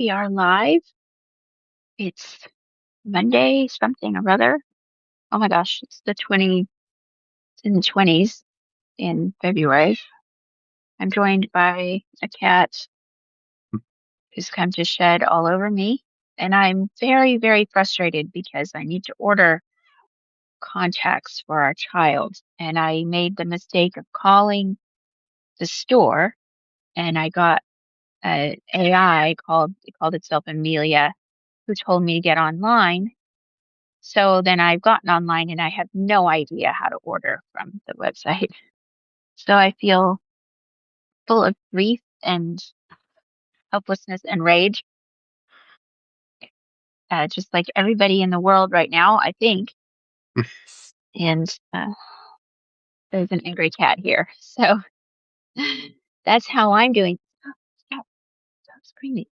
We are live. It's Monday, something or other. Oh my gosh, it's in the 20s in February. I'm joined by a cat who's come to shed all over me. And I'm very, very frustrated because I need to order contacts for our child. And I made the mistake of calling the store and I got an AI it called itself Amelia, who told me to get online. So then I've gotten online and I have no idea how to order from the website. So I feel full of grief and helplessness and rage, just like everybody in the world right now, I think. And there's an angry cat here. So that's how I'm doing. Stop, stop screaming.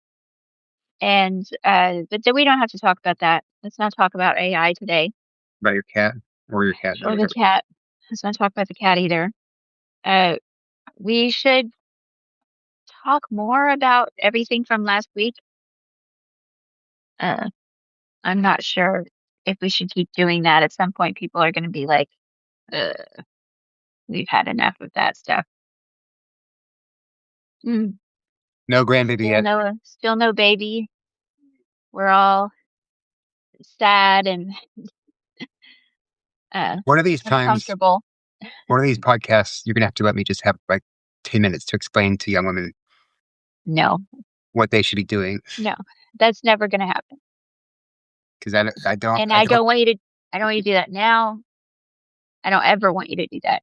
And, but then we don't have to talk about that. Let's not talk about AI today About your cat or your cat? or the cat. Let's not talk about the cat either. We should talk more about everything from last week. Uh, I'm not sure if we should keep doing that. At some point, people are going to be like, uh, we've had enough of that stuff. Mm, No grandbaby yet. still no baby. We're all sad and One of these times, uncomfortable. one of these podcasts, you're going to have to let me just have like 10 minutes to explain to young women No, what they should be doing. no, that's never going to happen. Because I don't. And I don't want you to do that now. I don't ever want you to do that.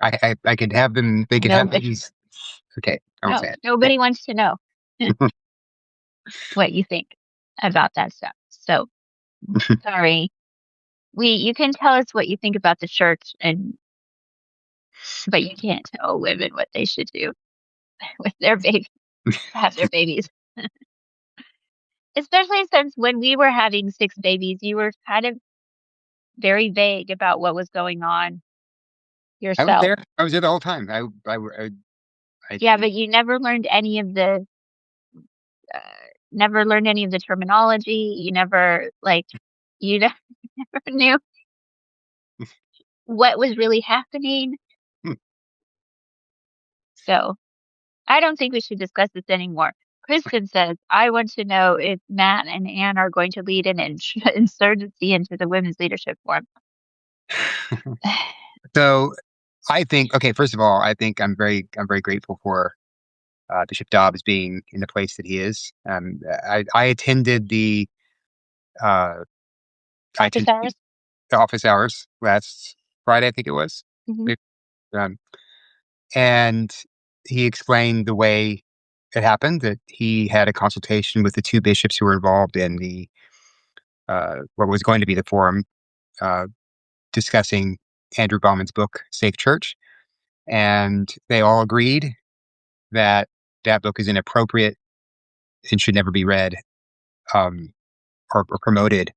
I could have them. They could have these. Okay, I won't say it. Nobody wants to know what you think about that stuff. So sorry. You can tell us what you think about the church but you can't tell women what they should do with their baby, have their babies. Especially since when we were having 6 babies, you were kind of very vague about what was going on I was yourself. there. I was there the whole time. Yeah, but you never learned any of the terminology. You never you never knew what was really happening. So I don't think we should discuss this anymore. Kristen says, I want to know if Matt and Ann are going to lead an insurgency into the women's leadership forum. So I think, okay, first of all, I think I'm very grateful for Bishop Dobbs being in the place that he is. I attended the office hours last Friday, I think it was. Mm-hmm. And he explained the way it happened, that he had a consultation with the 2 bishops who were involved in the what was going to be the forum, discussing Andrew Bauman's book, Safe Church. And they all agreed that that book is inappropriate and should never be read or promoted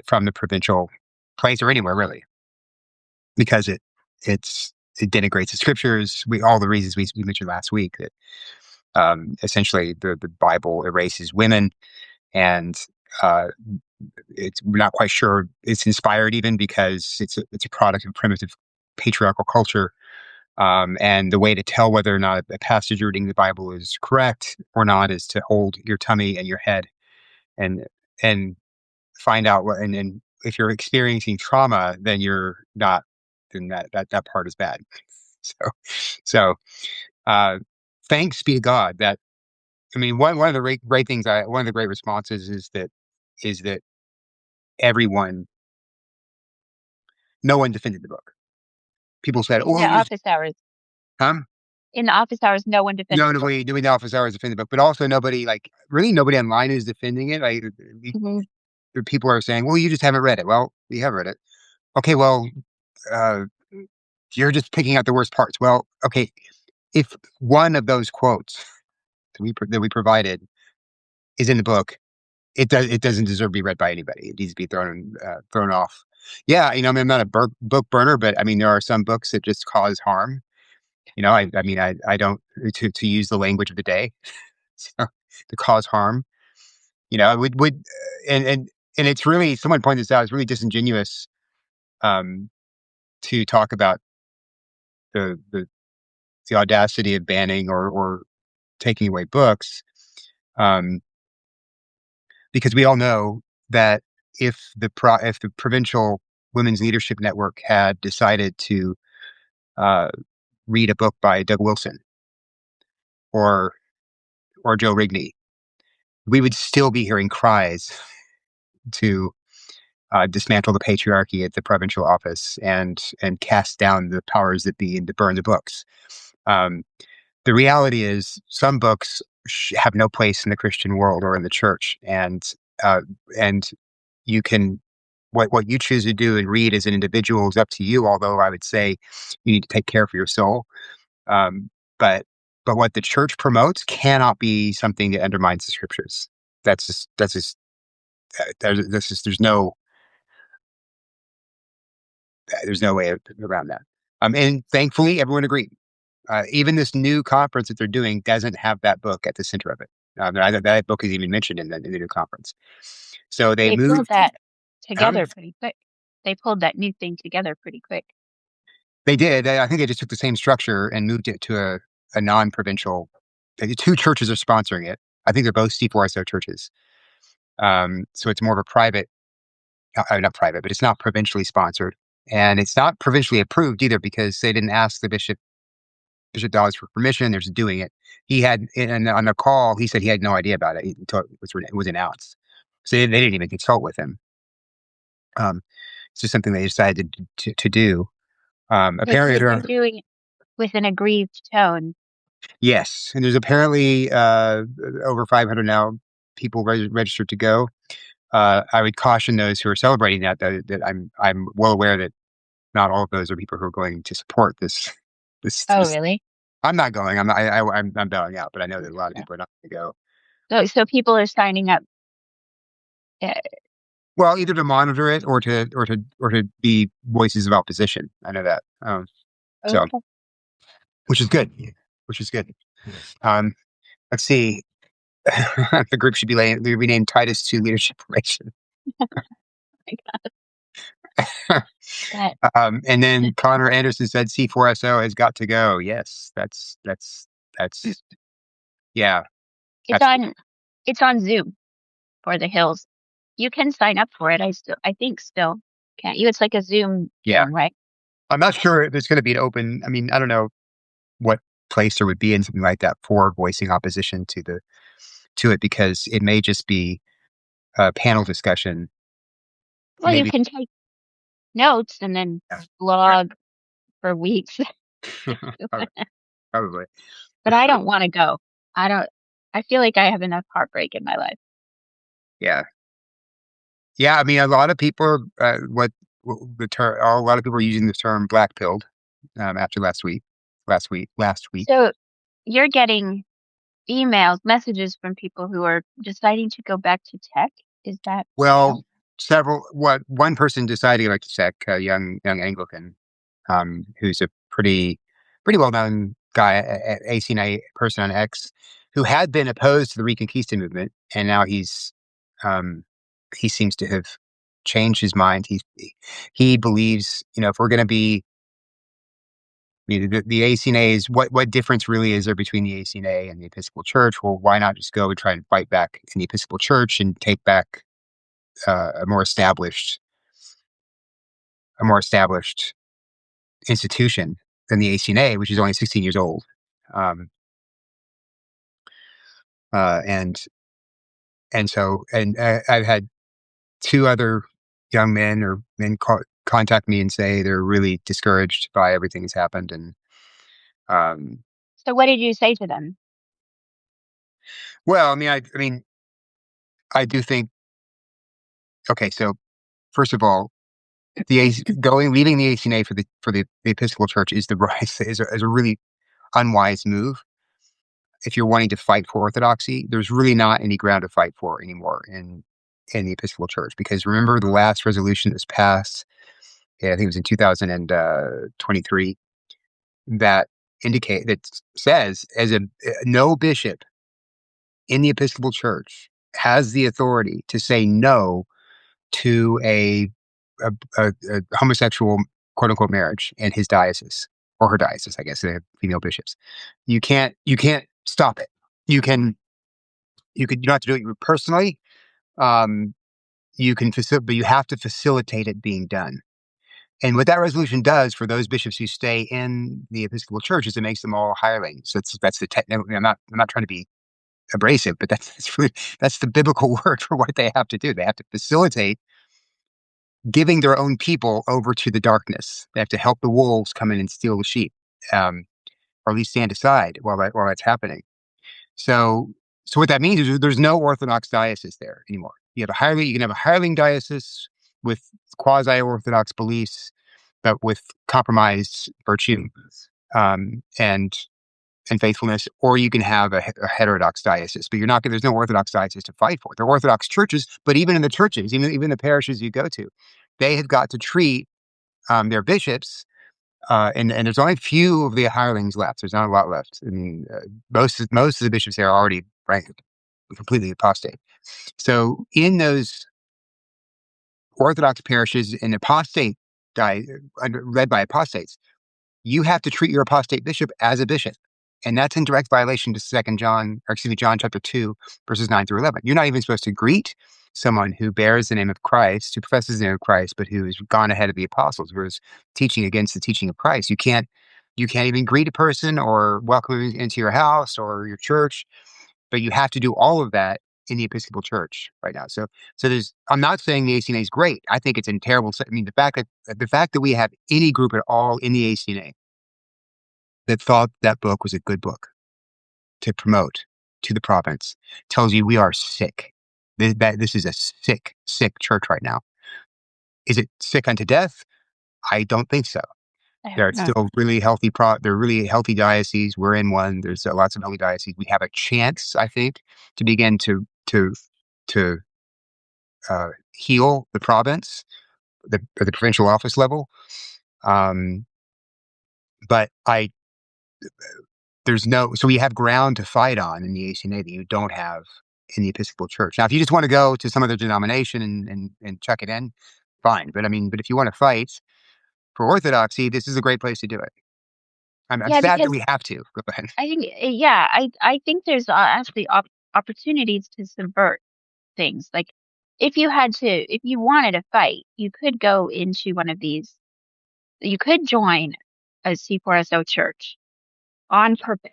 from the provincial place or anywhere, really, because it denigrates the scriptures. All the reasons we mentioned last week, that essentially the Bible erases women, and we're not quite sure it's inspired even because it's a product of primitive patriarchal culture. And the way to tell whether or not a passage reading the Bible is correct or not is to hold your tummy and your head and find out what, and if you're experiencing trauma, then you're not, then that part is bad. So thanks be to God that, I mean, one of the great things, one of the great responses is that no one defended the book. People said, in the office hours. Huh? In the office hours, no one defended it. Nobody doing the office hours defended the book, but also nobody online is defending it. People are saying, well, you just haven't read it. Well, we have read it. Okay, well, you're just picking out the worst parts. Well, okay, if one of those quotes that we provided is in the book, it doesn't deserve to be read by anybody. It needs to be thrown off. Yeah, I mean, I'm not a book burner, but I mean, there are some books that just cause harm, I mean, I don't to use the language of the day, so, to cause harm. Would and it's really someone pointed this out. It's really disingenuous um, to talk about the the the audacity of banning or taking away books, um, because we all know that if the provincial women's leadership network had decided to uh, read a book by Doug Wilson or Joe Rigney, we would still be hearing cries to dismantle the patriarchy at the provincial office and cast down the powers that be and to burn the books. Um, the reality is, some books have no place in the Christian world or in the church, uh, and you can what you choose to do and read as an individual is up to you. Although I would say you need to take care for your soul. Um, but what the church promotes cannot be something that undermines the scriptures. That's just there's no way around that. And thankfully, everyone agreed. Even this new conference that they're doing doesn't have that book at the center of it. That book is even mentioned in the new conference. So they They pulled moved. that Huh? together pretty quick. They pulled that new thing together pretty quick. They did. I think they just took the same structure and moved it to a non-provincial. Two churches are sponsoring it. I think they're both C4SO churches. So it's more of a private, not private, but it's not provincially sponsored, and it's not provincially approved either because they didn't ask the Bishop Dawes for permission. They're just doing it. He had, and on the call, he said he had no idea about it until it was announced. So they didn't even consult with him. It's just something they decided to do. Apparently, They're doing it with an aggrieved tone. yes, and there's apparently over 500 now people registered to go. I would caution those who are celebrating that, though, that I'm well aware that not all of those are people who are going to support this. Oh, This. really? I'm not going. I'm bowing out, but I know that a lot of people are not going to go. So people are signing up. Uh, Well, either to monitor it or to be voices of opposition. I know that. So okay. which is good. Which is good. Um, let's see. The group should be renamed Titus to Leadership Formation. That And then Connor Anderson said C4SO has got to go. Yes, that's yeah, it's absolutely. on it's on Zoom for the Hills. You can sign up for it. I think still can't you? It's like a Zoom Yeah. thing, right? I'm not sure if there's going to be an open. I mean, I don't know what place there would be in something like that for voicing opposition to it, because it may just be a panel discussion. Well, you Maybe. can take notes and then Yeah. blog for weeks. Probably. Probably. But I don't want to go. I don't. I feel like I have enough heartbreak in my life. Yeah. Yeah. I mean, a lot of people are the term. A lot of people are using the term "black pilled" after last week. So you're getting emails, messages from people who are deciding to go back to tech. Is that Well, one person decided to like to check, a young Anglican, who's a pretty well known guy, ACNA person on X, who had been opposed to the Reconquista movement, and now um, he seems to have changed his mind. He believes, if we're going to be the ACNA, is what difference really is there between the ACNA and the Episcopal Church? Well, why not just go and try and fight back in the Episcopal Church and take back a more established institution than the ACNA, which is only 16 years old. Um, uh, and I've had two other young men or men contact me and say they're really discouraged by everything that's happened. And um, so? What did you say to them? well, I mean, I do think. Okay, so first of all, leaving the ACNA for the Episcopal Church is the right is a really unwise move. If you're wanting to fight for orthodoxy, there's really not any ground to fight for anymore in the Episcopal Church, because remember the last resolution that was passed, yeah, I think it was in 2023, that says as a no bishop in the Episcopal Church has the authority to say no to a homosexual quote unquote marriage in his diocese or her diocese. I guess they have female bishops. You can't stop it. You don't have to do it personally. Um, but you have to facilitate it being done. And what that resolution does for those bishops who stay in the Episcopal Church is it makes them all hirelings. That's the technical. I'm not trying to be abrasive, but that's the biblical word for what they have to do. They have to facilitate giving their own people over to the darkness. They have to help the wolves come in and steal the sheep, um, or at least stand aside while that's happening. So, so what that means is there's no Orthodox diocese there anymore. You can have a hireling diocese with quasi-Orthodox beliefs, but with compromised virtue, um, and and faithfulness, or you can have a heterodox diocese. But there's no Orthodox diocese to fight for. There are Orthodox churches, but even in the churches, even the parishes you go to, they have got to treat their bishops. And there's only a few of the hirelings left. There's not a lot left. I mean, most of the bishops there are already completely apostate. So in those Orthodox parishes in led by apostates, you have to treat your apostate bishop as a bishop. And that's in direct violation to John chapter 2, verses 9 through 11. You're not even supposed to greet someone who bears the name of Christ, who professes the name of Christ, but who has gone ahead of the apostles, who is teaching against the teaching of Christ. You can't even greet a person or welcome them into your house or your church, but you have to do all of that in the Episcopal Church right now. So I'm not saying the ACNA is great. I think it's in terrible. I mean, the fact that we have any group at all in the ACNA that thought that book was a good book to promote to the province tells you we are sick. This is a sick, sick church right now. Is it sick unto death? I don't think so. I There hope are not. still really healthy they're really healthy dioceses. We're in one. There's lots of healthy dioceses. We have a chance, I think, to begin to heal the province, at the provincial office level. Um, but so we have ground to fight on in the ACNA that you don't have in the Episcopal Church. Now, if you just want to go to some other denomination and chuck it in, fine. But if you want to fight for orthodoxy, this is a great place to do it. I'm Yeah, sad that because we have to. Go ahead. I think, yeah, I think there's actually opportunities to subvert things. Like, if you wanted to fight, you could go into one of these. You could join a C4SO church on purpose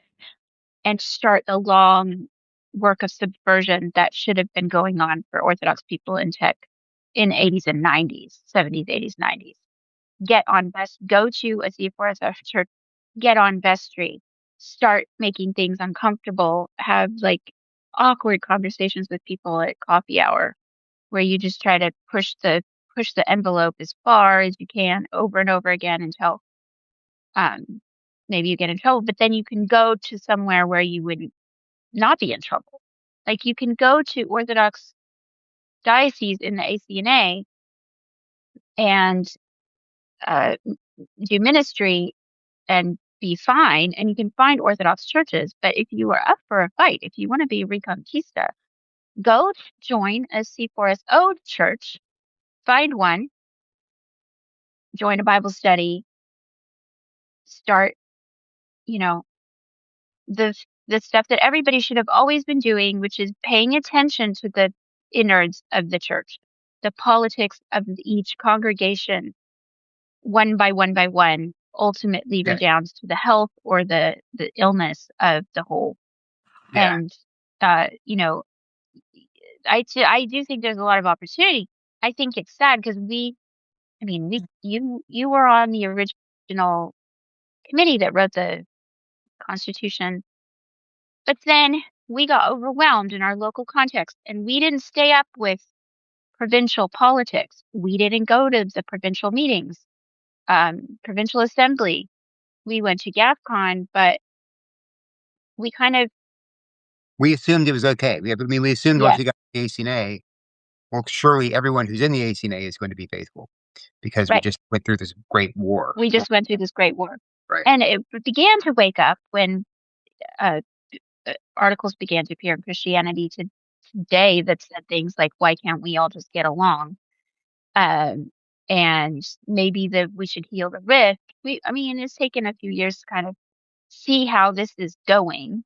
and start the long work of subversion that should have been going on for Orthodox people in tech in 80s and 90s, 70s, 80s, 90s. Go to a C4SF church, get on vestry, start making things uncomfortable, have like awkward conversations with people at coffee hour where you just try to push the envelope as far as you can over and over again until um maybe you get in trouble, but then you can go to somewhere where you would not be in trouble. Like you can go to Orthodox diocese in the ACNA and uh, do ministry and be fine, and you can find Orthodox churches. But if you are up for a fight, if you want to be a Reconquista, go join a C4SO church, find one, join a Bible study, start, you know, the the stuff that everybody should have always been doing, which is paying attention to the innards of the church, the politics of each congregation, one by one by one, ultimately Yeah, redounds to the health or the illness of the whole. yeah. And you know, I do think there's a lot of opportunity. I think it's sad because I mean, you were on the original committee that wrote the Constitution, but then we got overwhelmed in our local context, and we didn't stay up with provincial politics. We didn't go to the provincial meetings, provincial assembly. We went to GAFCON, but we kind of, We assumed it was okay. We assumed once yes, we got the ACNA, well, surely everyone who's in the ACNA is going to be faithful because we right. just went through this great war. We just went through this great war. Right. And it began to wake up when uh, articles began to appear in Christianity today that said things like, "Why can't we all just get along?" Um, and maybe that we should heal the rift. I mean, it's taken a few years to kind of see how this is going,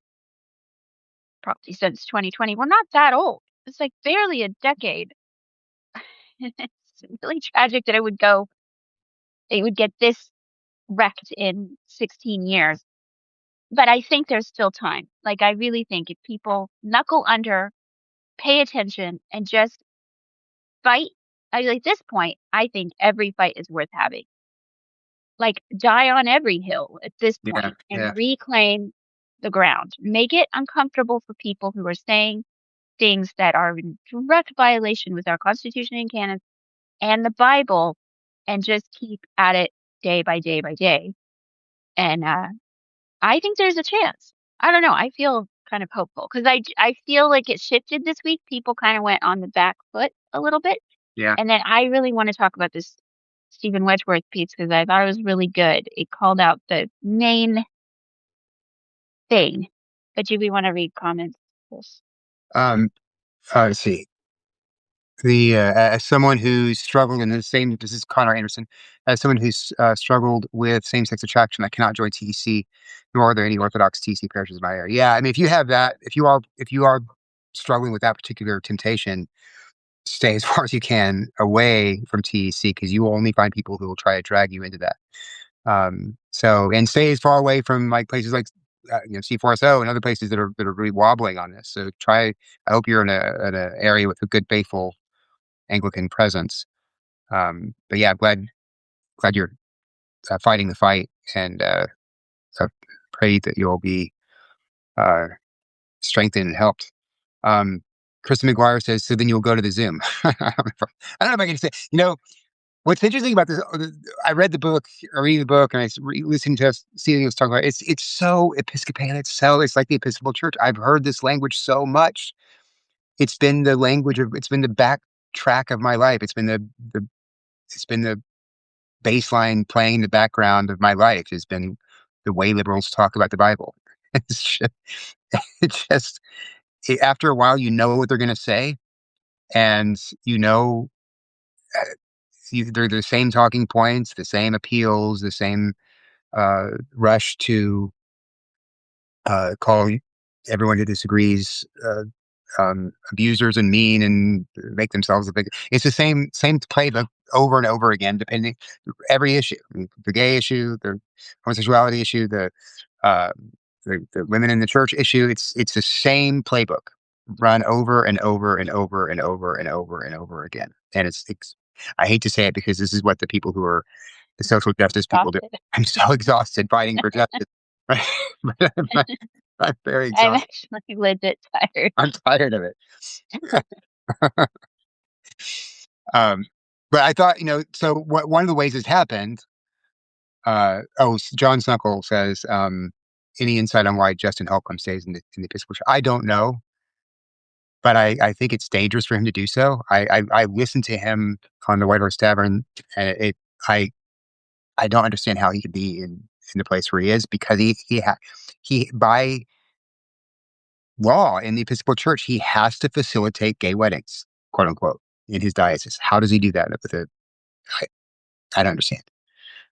probably since 2020. We're not that old. It's like barely a decade. It's really tragic that it would get this wrecked in 16 years. But I think there's still time. Like, I really think if people knuckle under, pay attention, and just fight, at this point, I think every fight is worth having. Like, die on every hill at this Yeah. point Yeah. and reclaim the ground. Make it uncomfortable for people who are saying things that are in direct violation with our Constitution and canon and the Bible, and just keep at it day by day by day. And I think there's a chance. I don't know. I feel kind of hopeful because I feel like it shifted this week. People kind of went on the back foot a little bit. Yeah. And then I really want to talk about this Stephen Wedgeworth piece because I thought it was really good. It called out the main thing. But do we want to read comments? Yes. Um, let's see. As someone who's struggled in the same, this is Connor Anderson, as someone who's struggled with same-sex attraction, I cannot join TEC, nor are there any Orthodox TEC parishes in my area. Yeah, I mean, if you have that, if you are struggling with that particular temptation, stay as far as you can away from TEC because you will only find people who will try to drag you into that. And stay as far away from like places like C4SO and other places that are really wobbling on this. So try. I hope you're in a area with a good faithful Anglican presence. But yeah, glad you're fighting the fight, and uh, pray that you'll be uh, strengthened and helped. Um, Kristen McGuire says, "So then you'll go to the Zoom." I don't know if I can say. What's interesting about this? I read the book, or reading the book, and listening to Stephen was talking about. It's so Episcopalian. It's like the Episcopal Church. I've heard this language so much. It's been the language of. It's been the backtrack of my life. The it's been the baseline playing in the background of my life has been the way liberals talk about the Bible. It's just, it just after a while, you know what they're going to say, and you know uh, they're the same talking points, the same appeals, the same rush to call everyone who disagrees abusers and mean and make themselves a big. It's the same playbook over and over again, depending every issue, I mean, the gay issue, the homosexuality issue, uh, the women in the church issue. It's the same playbook run over and over and over and over and over and over again. And it's I hate to say it because this is what the people who are the social justice people do. Exhausted. I'm so exhausted fighting for justice. Right? But I'm very I'm exhausted. actually legit tired. I'm tired of it. um, but I thought, so one of the ways it's happened. John Snuckle says, any insight on why Justin Holcomb stays in the Episcopal Church? I don't know, but I think it's dangerous for him to do so. I listened to him on the White Horse Tavern, and I I don't understand how he could be in the place where he is because he by law in the Episcopal Church he has to facilitate gay weddings, quote unquote, in his diocese. How does he do that with a I, I don't understand.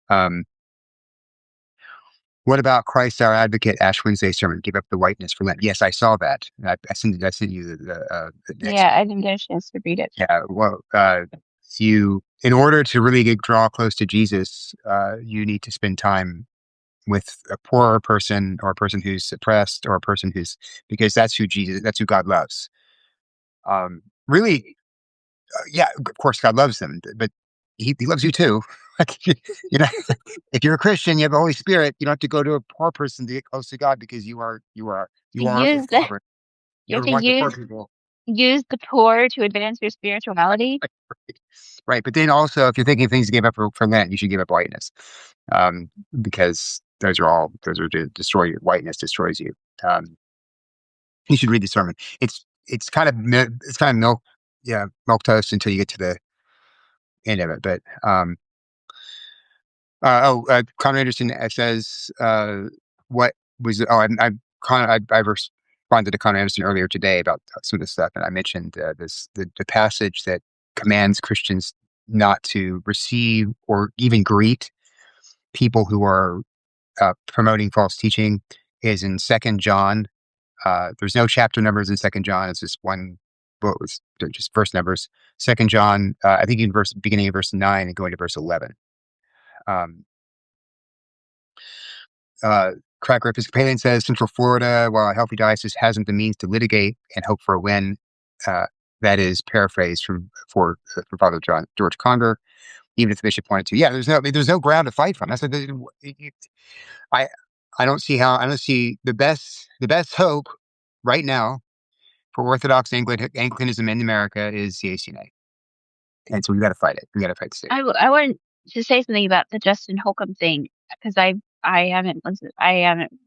Um, what about Christ our Advocate Ash Wednesday sermon? Give up the whiteness for Lent. Yes, I saw that. I sent you the Yeah, next. I didn't get a chance to read it. Yeah, well, you in order to really draw close to Jesus, you need to spend time with a poorer person or a person who's suppressed or a person who's because that's who God loves. Really, yeah, of course God loves them, but he loves you too. Like, if you're a Christian, you have the Holy Spirit. You don't have to go to a poor person to get close to God because To you are use the impoverished. you You have ever to watch the poor people? use the poor to advance your spirituality. Right. But then also, if you're thinking of things to give up for Lent, you should give up whiteness, because those are to destroy you. Whiteness destroys you. You should read the sermon. It's kind of milk, yeah, milk toast until you get to the end of it. But Conrad Anderson says, what was it? Oh, I responded to Conrad Anderson earlier today about some of this stuff, and I mentioned the passage that commands Christians not to receive or even greet people who are promoting false teaching is in Second John. There's no chapter numbers in Second John. It's just one book, just verse numbers. Second John, I think in beginning of verse 9 and going to verse 11. Um, Cracker Episcopalian says Central Florida, while a healthy diocese hasn't the means to litigate and hope for a win, uh, that is paraphrased from Father George Conger. Even if the bishop wanted to, yeah, there's no ground to fight from. That's I I don't see how. I don't see the best hope right now for Orthodox Anglicanism in America is the ACNA, and so we got to fight it. We got to fight the state. I wanted to say something about the Justin Holcomb thing because I haven't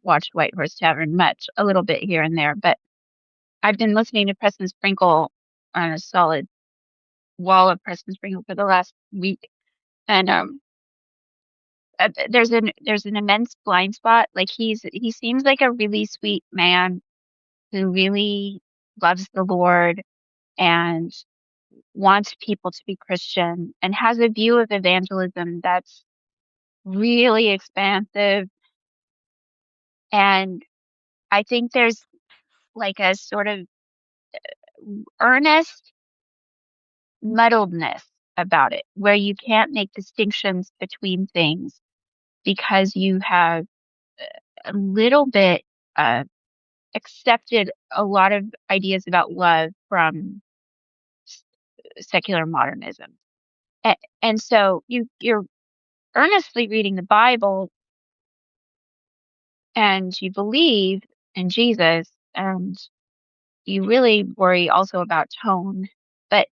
watched White Horse Tavern much, a little bit here and there, but I've been listening to Preston Sprinkle on a solid wall of Preston Sprinkle for the last week, and there's an immense blind spot. Like he seems like a really sweet man who really loves the Lord and wants people to be Christian and has a view of evangelism that's really expansive. And I think there's like a sort of earnest muddledness about it where you can't make distinctions between things because you have a little bit uh, accepted a lot of ideas about love from secular modernism. And so you're earnestly reading the Bible and you believe in Jesus and you really worry also about tone. But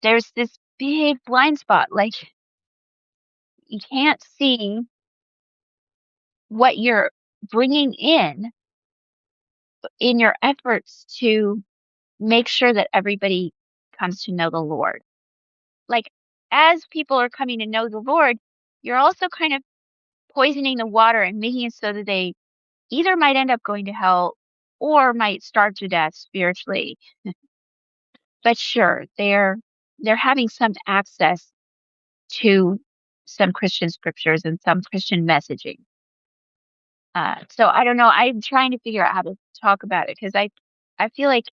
there's this big blind spot. Like you can't see what you're bringing in your efforts to make sure that everybody comes to know the Lord. Like as people are coming to know the Lord, you're also kind of poisoning the water and making it so that they either might end up going to hell or might starve to death spiritually. But sure, they're having some access to some Christian scriptures and some Christian messaging. So I don't know. I'm trying to figure out how to talk about it because I feel like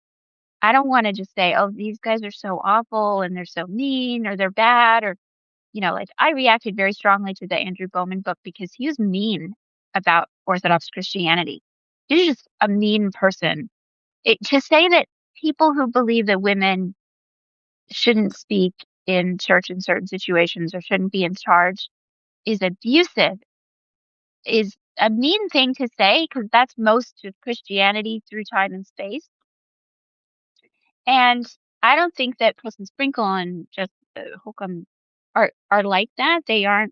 I don't want to just say, oh, these guys are so awful and they're so mean or they're bad or, like I reacted very strongly to the Andrew Bowman book because he was mean about Orthodox Christianity. He was just a mean person. To say that people who believe that women shouldn't speak in church in certain situations or shouldn't be in charge is abusive is a mean thing to say because that's most of Christianity through time and space. And I don't think that Preston Sprinkle and just Holcomb are like that. They're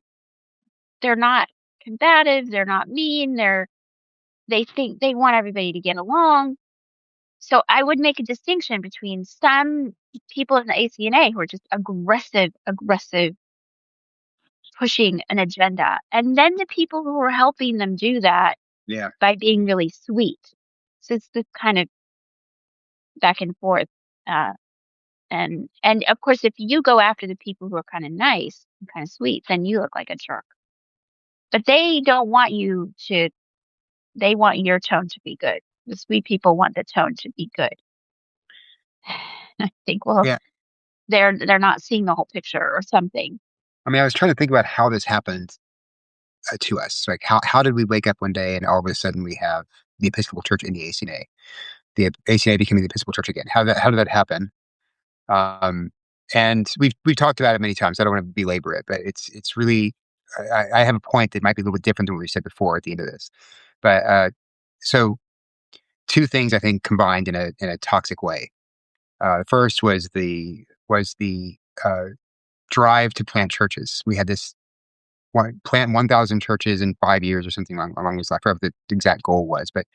not combative. They're not mean. They think they want everybody to get along. So I would make a distinction between some people in the ACNA who are just aggressive, pushing an agenda, and then the people who are helping them do that Yeah, by being really sweet. So it's this kind of back and forth. Uh, and of course, if you go after the people who are kind of nice and kind of sweet, then you look like a jerk. But they don't want you to. They want your tone to be good. The sweet people want the tone to be good. I think, well, yeah. they're not seeing the whole picture or something. I mean, I was trying to think about how this happened to us. Like, how did we wake up one day and all of a sudden we have the Episcopal Church in the ACNA, the ACNA becoming the Episcopal Church again? How did that happen? Um, and we've talked about it many times. I don't want to belabor it, but it's really I have a point that might be a little bit different than what we said before at the end of this. But so two things I think combined in a toxic way. First was the uh, drive to plant churches. We had this plant 1,000 churches in 5 years or something along those lines. I forgot what the exact goal was, but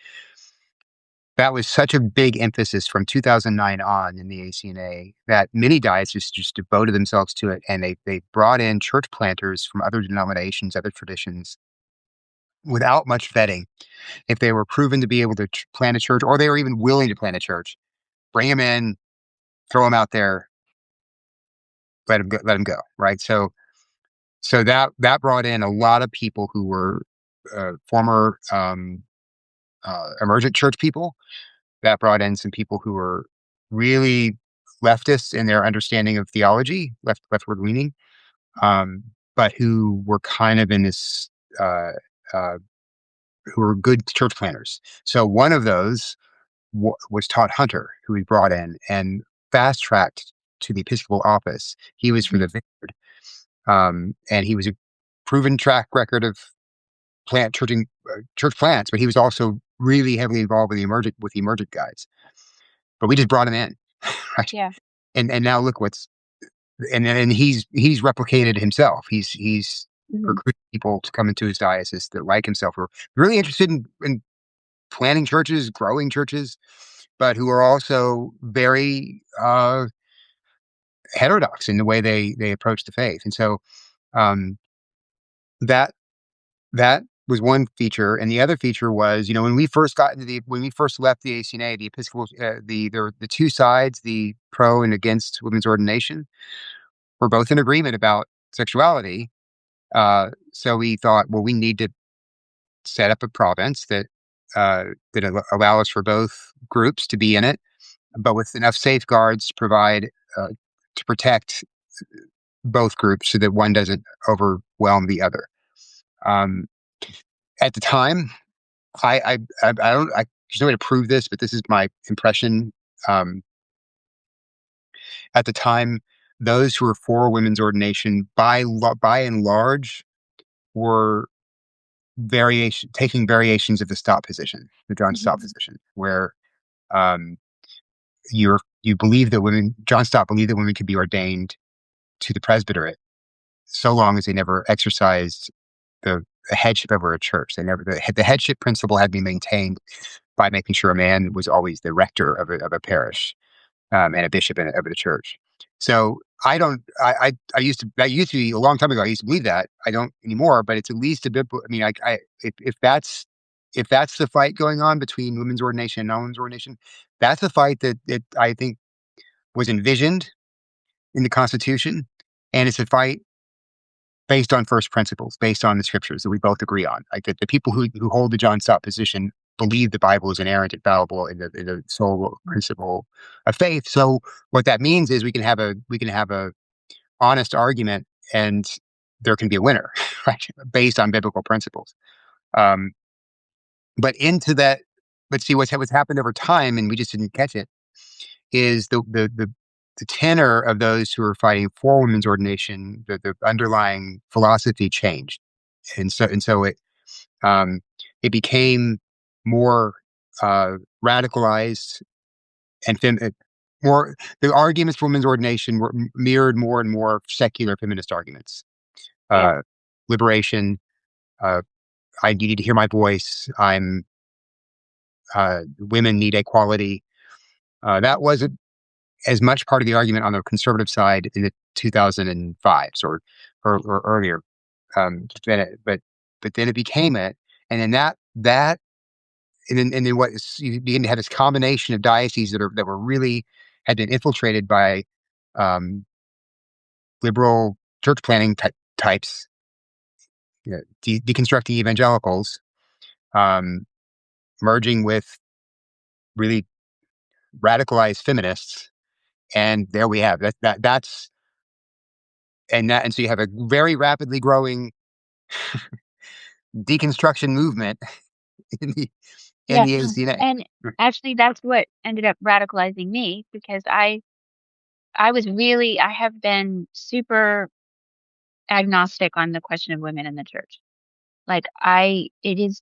that was such a big emphasis from 2009 on in the ACNA that many dioceses just devoted themselves to it, and they brought in church planters from other denominations, other traditions, without much vetting. If they were proven to be able to plant a church, or they were even willing to plant a church, bring them in, throw them out there, let them go. Right. So that brought in a lot of people who were former emergent church people. That brought in some people who were really leftists in their understanding of theology, leftward leaning, um, but who were kind of in this, uh, uh, who were good church planners. So one of those was Todd Hunter, who we brought in and fast tracked to the Episcopal office. He was from Hmm. the Vineyard, and he was a proven track record of church plants, but he was also really heavily involved with the emergent guys. But we just brought him in, right? Yeah. And now look and he's replicated himself. He's Hmm. recruited people to come into his diocese that like himself who are really interested in planting churches, growing churches, but who are also very heterodox in the way they approach the faith. And so um, that that was one feature, and the other feature was, when we first left the ACNA, the Episcopal, there were the two sides, the pro and against women's ordination, were both in agreement about sexuality. So we thought, well, we need to set up a province that allows for both groups to be in it, but with enough safeguards uh, to protect both groups so that one doesn't overwhelm the other. Um, at the time, I don't there's no way to prove this, but this is my impression. Um, at the time, those who were for women's ordination by and large were taking variations of the Stott position, the John Stott Hmm. position, where um, you believe that John Stott believed that women could be ordained to the presbyterate so long as they never exercised the headship over a church. The headship principle had to be maintained by making sure a man was always the rector of a parish, and a bishop of the church. So I don't. I used to that used to be a long time ago. I used to believe that. I don't anymore. But it's at least a bit. I mean, if that's the fight going on between women's ordination and non-women's ordination, that's the fight that I think was envisioned in the Constitution, and it's a fight based on first principles, based on the scriptures that we both agree on. Like the people who hold the John Stott position believe the Bible is inerrant, infallible in the sole principle of faith. So what that means is we can have a honest argument, and there can be a winner, right? Based on biblical principles. Um, but into that, let's see what's happened over time, and we just didn't catch it. Is the tenor of those who are fighting for women's ordination, the underlying philosophy changed, and so um, it became more radicalized and more. The arguments for women's ordination were mirrored more and more secular feminist arguments. Yeah. Uh, Liberation. Uh, I need to hear my voice. Women need equality. That wasn't as much part of the argument on the conservative side in the 2005s or earlier. But then it became it, and then that and then you begin to have this combination of dioceses that were really had been infiltrated by um, liberal church planning types, deconstructing evangelicals, um, merging with really radicalized feminists, and there we have that's and so you have a very rapidly growing deconstruction movement in the in Yeah. the ACNA. And actually, that's what ended up radicalizing me because I have been super agnostic on the question of women in the church. Like it is,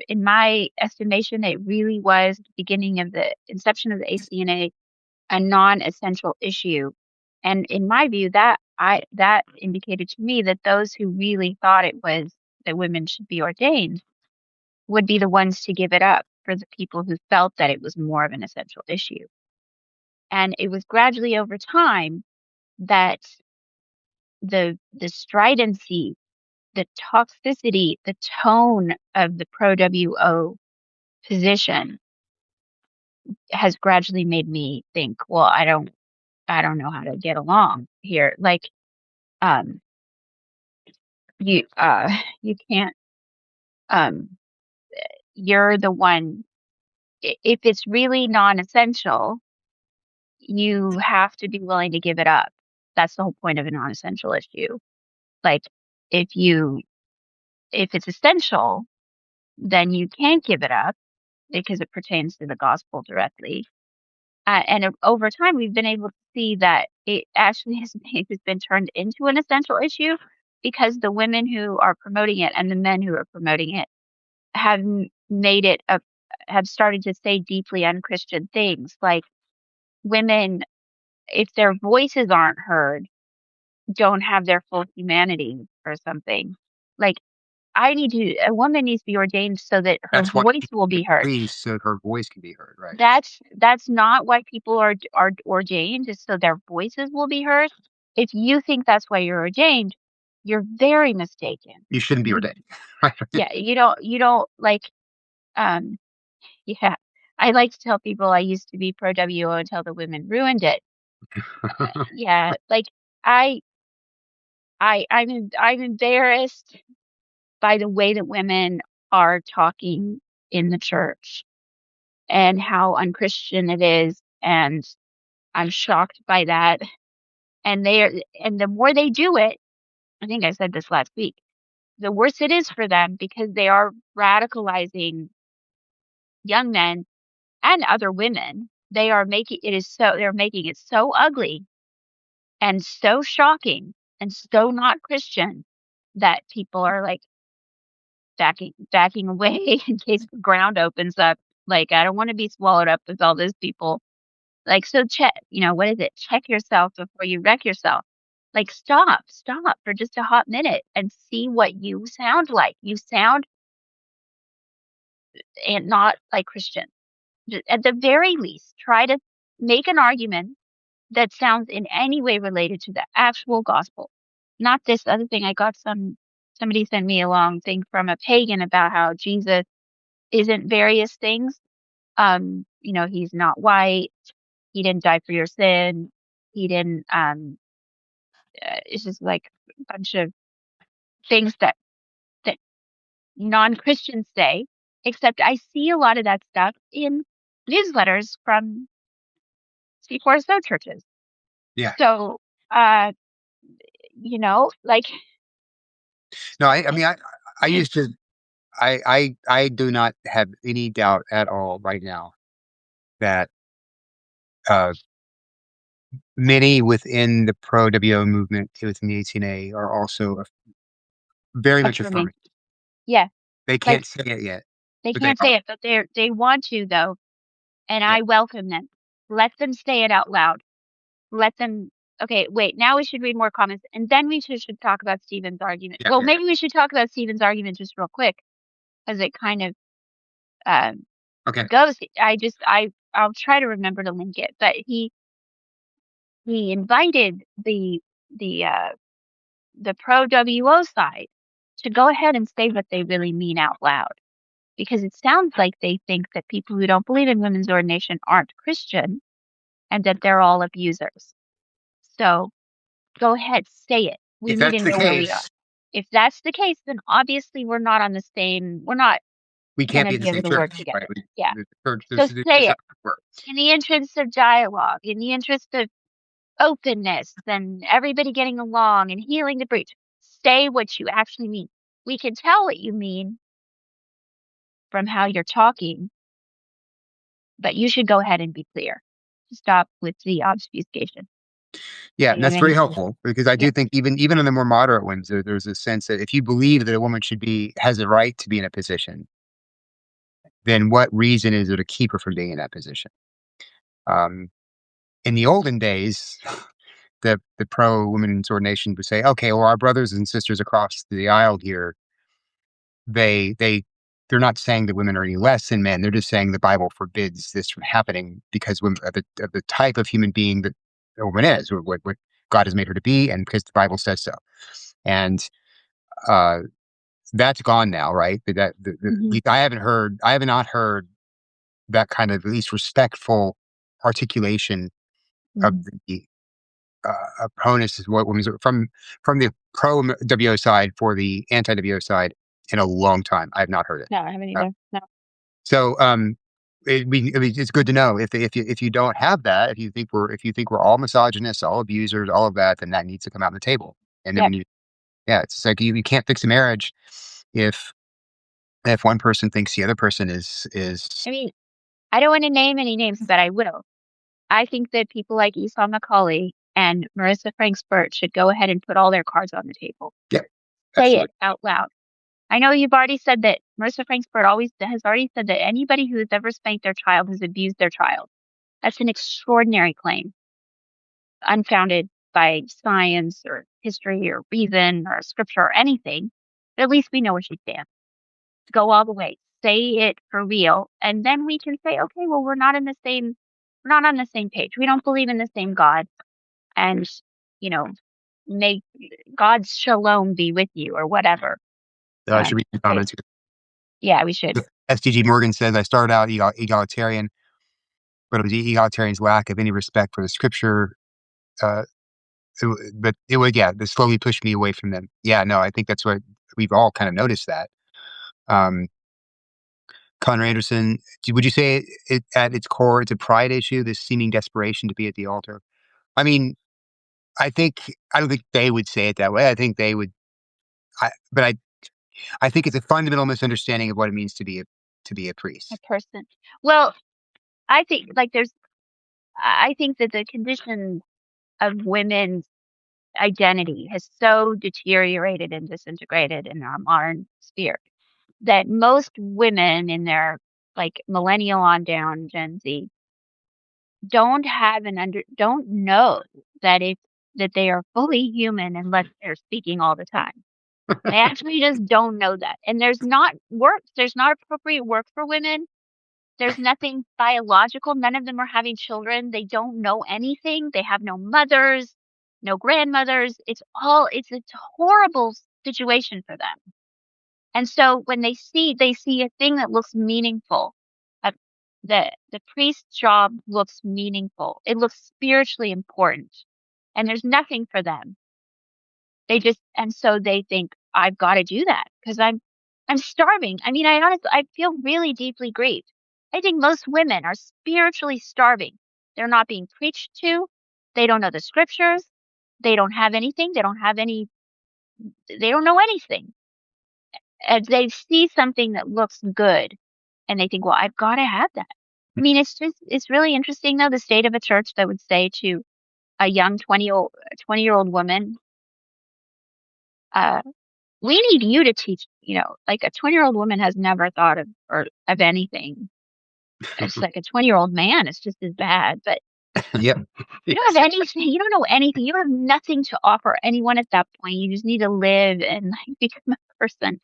in my estimation, it really was the beginning of the inception of the ACNA, a non-essential issue. And in my view, that indicated to me that those who really thought it was that women should be ordained would be the ones to give it up. for the people who felt that it was more of an essential issue. And it was gradually over time that the stridency, the toxicity, the tone of the pro WO position has gradually made me think, well, I don't know how to get along here. Like, um, you, you can't, um, you're the one, if it's really non-essential, you have to be willing to give it up. That's the whole point of a non-essential issue. Like, if you, if it's essential, then you can't give it up because it pertains to the gospel directly. Over time, we've been able to see that it actually has been turned into an essential issue because the women who are promoting it and the men who are promoting it have made it a, have started to say deeply unchristian things like women, if their voices aren't heard, don't have their full humanity or something. Like a woman needs to be ordained so that her That's why voice she will be heard. agrees, so her voice can be heard, right? That's not why people are ordained, is so their voices will be heard. If you think that's why you're ordained, you're very mistaken. You shouldn't be You, ordained. Right. yeah, you don't like, um, yeah. I like to tell people I used to be pro WO until the women ruined it. Yeah, like I, I'm embarrassed by the way that women are talking in the church and how unchristian it is, and I'm shocked by that. And the more they do it, I think I said this last week, the worse it is for them because they are radicalizing young men and other women. They're making it so ugly and so shocking and so not Christian that people are like backing away in case the ground opens up. Like, I don't want to be swallowed up with all those people. Like, so check, what is it? Check yourself before you wreck yourself. Like, stop for just a hot minute and see what you sound like. You sound and not like Christian. At the very least, try to make an argument that sounds in any way related to the actual gospel, not this other thing. I got somebody sent me a long thing from a pagan about how Jesus isn't various things. He's not white. He didn't die for your sin. He didn't, it's just like a bunch of things that non-Christians say, except I see a lot of that stuff in newsletters from C4SO churches. Yeah. So, uh, like, No, I mean, I used to, I do not have any doubt at all right now that uh, many within the pro WO movement within the ATNA are also very much affirming. affirming. Yeah, They like can't say it yet, they but they can't are. say it, but they want to though, and Yeah. I welcome them. Let them say it out loud. Let them. Okay, wait. Now we should read more comments, and then we should talk about Stephen's argument. Yeah. Well, Yeah. maybe we should talk about Stephen's argument just real quick, because it kind of um, Okay. goes. I'll try to remember to link it, but he invited the the pro WO side to go ahead and say what they really mean out loud, because it sounds like they think that people who don't believe in women's ordination aren't Christian and that they're all abusers. So go ahead, say it. We If need to that's the know where we are. case, If that's the case, then obviously we're not we going can't to be at the be able same to church, work right? together. Yeah. The church, So this say it not work. in the interest of dialogue, in the interest of openness and everybody getting along and healing the breach. Say what you actually mean. We can tell what you mean from how you're talking, but you should go ahead and be clear. Stop with the obfuscation. Yeah, Do and you have that's very anything? helpful because I Yeah, do think even on the more moderate ones, there's a sense that if you believe that a woman has a right to be in a position, then what reason is there to keep her from being in that position? Um, in the olden days, the pro women's ordination would say, okay, well, our brothers and sisters across the aisle here, they they're not saying that women are any less than men. They're just saying the Bible forbids this from happening because women, of the type of human being that a woman is, or what God has made her to be, and because the Bible says so. And uh, that's gone now, right? Hmm. I have not heard that kind of at least respectful articulation of Hmm. the opponents is what women's from the pro WO side for the anti WO side in a long time. I have not heard it. No, I haven't Uh, either. No. so I mean, it's good to know if you don't have that, if you think we're all misogynists, all abusers, all of that, then that needs to come out on the table. And then Yep. when yeah, it's like you can't fix a marriage if one person thinks the other person is I mean, I don't want to name any names, but I will. I think that people like Esau McCauley and Marissa Frankspert should go ahead and put all their cards on the table. yeah, Say it absolutely. out loud. I know you've already said that Marissa Frankspert always has already said that anybody who has ever spanked their child has abused their child. That's an extraordinary claim, unfounded by science or history or reason or scripture or anything. But at least we know where she stands. Go all the way. Say it for real. And then we can say, okay, well, we're not on the same page. We don't believe in the same God. And, you know, may God's shalom be with you or whatever. I should read some Okay. comments Yeah, we should. here. SDG Morgan says, I started out egalitarian, but it was the egalitarian's lack of any respect for the scripture. Uh, but it would, yeah, this slowly pushed me away from them. Yeah, no, I think that's what we've all kind of noticed that. Um, Connor Anderson, would you say at its core, it's a pride issue, this seeming desperation to be at the altar? I mean, I don't think they would say it that way. I think they would, but I think it's a fundamental misunderstanding of what it means to be a A priest. person. Well, I think like I think that the condition of women's identity has so deteriorated and disintegrated in our modern sphere that most women in their like millennial on down Gen Z don't know that it's that they are fully human unless they're speaking all the time. They actually just don't know that. And there's not appropriate work for women. There's nothing biological. None of them are having children. They don't know anything. They have no mothers, no grandmothers. It's a horrible situation for them. And so when they see a thing that looks meaningful. Uh, the priest's job looks meaningful. It looks spiritually important. And there's nothing for them. And so they think, I've got to do that because I'm starving. I mean, I feel really deeply grieved. I think most women are spiritually starving. They're not being preached to. They don't know the scriptures. They don't have anything. They don't know anything. And they see something that looks good and they think, well, I've got to have that. I mean, it's really interesting though, the state of a church that would say to a young 20-year-old woman, uh, we need you to teach, like a 20-year-old woman has never thought of anything. It's like a 20-year-old man, it's just as bad, but Yep. you don't Yes. have anything, you don't know anything, you have nothing to offer anyone at that point. You just need to live and like become a person.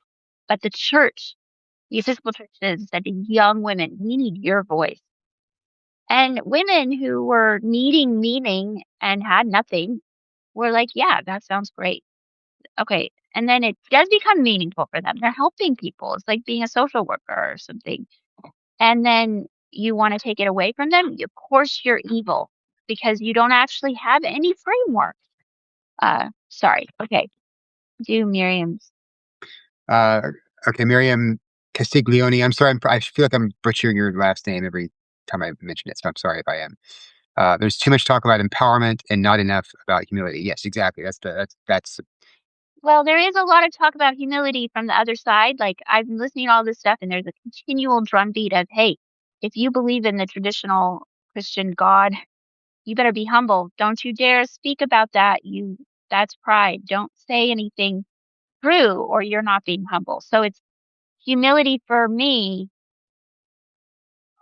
But the church, the Episcopal Church said to young women, we need your voice. And women who were needing meaning and had nothing were like, yeah, that sounds great. Okay. And then it does become meaningful for them. They're helping people. It's like being a social worker or something. And then you want to take it away from them. Of course, you're evil because you don't actually have any framework. Sorry. Okay. Do Miriam's. Uh, okay, Miriam Castiglione. I'm sorry. I feel like I'm butchering your last name every time I mention it, so I'm sorry if I am. There's too much talk about empowerment and not enough about humility. Yes, exactly. That's Well, there is a lot of talk about humility from the other side. Like I've been listening to all this stuff and there's a continual drumbeat of, hey, if you believe in the traditional Christian God, you better be humble. Don't you dare speak about that. That's pride. Don't say anything true or you're not being humble. So it's humility for me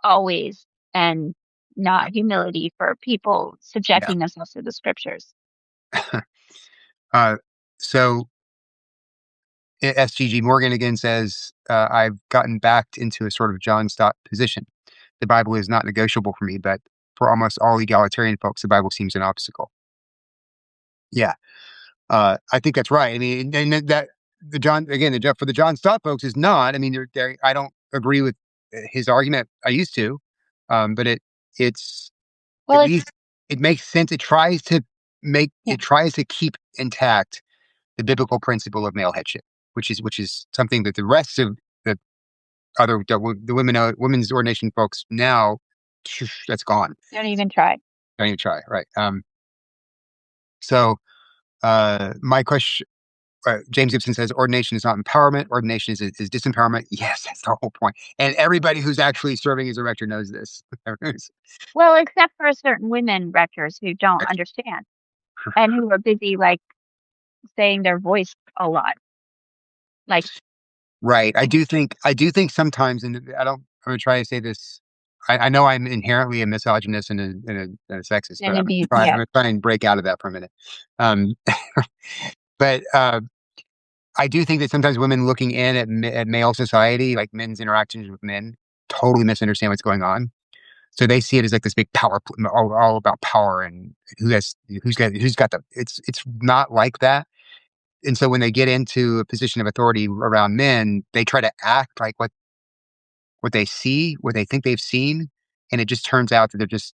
always and not humility for people yeah. subjecting themselves to the scriptures. uh, so SGG Morgan again says, I've gotten backed into a sort of John Stott position. The Bible is not negotiable for me, but for almost all egalitarian folks, the Bible seems an obstacle. Yeah, I think that's right. I mean, and that the John again, for the John Stott folks is not. I mean, I don't agree with his argument. I used to, but it's Well, at it's least it makes sense. yeah. It tries to keep intact the biblical principle of male headship, which is something that the rest of the the women's ordination folks now that's gone. Don't even try. Don't even try, right? So my question. James Gibson says ordination is not empowerment. Ordination is disempowerment. Yes, that's the whole point. And everybody who's actually serving as a rector knows this. Well, except for certain women rectors who don't understand and who are busy like saying their voice a lot. Like, Right. I do think sometimes, and I'm going to try to say this. I know I'm inherently a misogynist and a sexist, but and be I'm yeah. going to try and break out of that for a minute. Um, but I do think that sometimes women looking in at male society, like men's interactions with men, totally misunderstand what's going on. So they see it as like this big power, all about power and who's got the. It's not like that. And so when they get into a position of authority around men, they try to act like what they see, what they think they've seen, and it just turns out that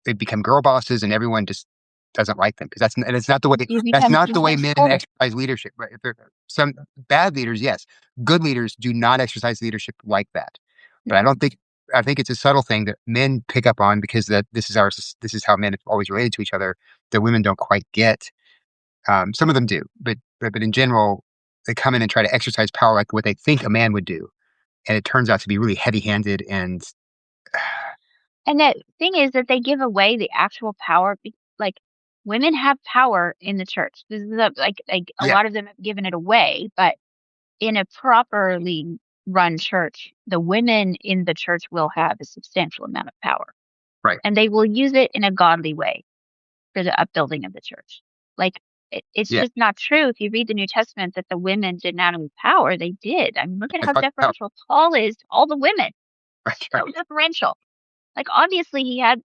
they become girl bosses, and everyone just doesn't like them because it's not the way You that's become not you the way become men subordinate. exercise leadership. Right? If some bad leaders, yes, good leaders do not exercise leadership like that. But I think it's a subtle thing that men pick up on because that this is how men have always related to each other that women don't quite get. Some of them do, but in general, they come in and try to exercise power like what they think a man would do, and it turns out to be really heavy-handed and And the thing is that they give away the actual power. Like women have power in the church. This is like a yeah, lot of them have given it away, but in a properly run church, the women in the church will have a substantial amount of power, right, and they will use it in a godly way for the upbuilding of the church. Like it's yeah, just not true. If you read the New Testament, that the women did not have power, they did. I mean, look at how power, deferential Paul is to all the women. right, So right. deferential. Like obviously he had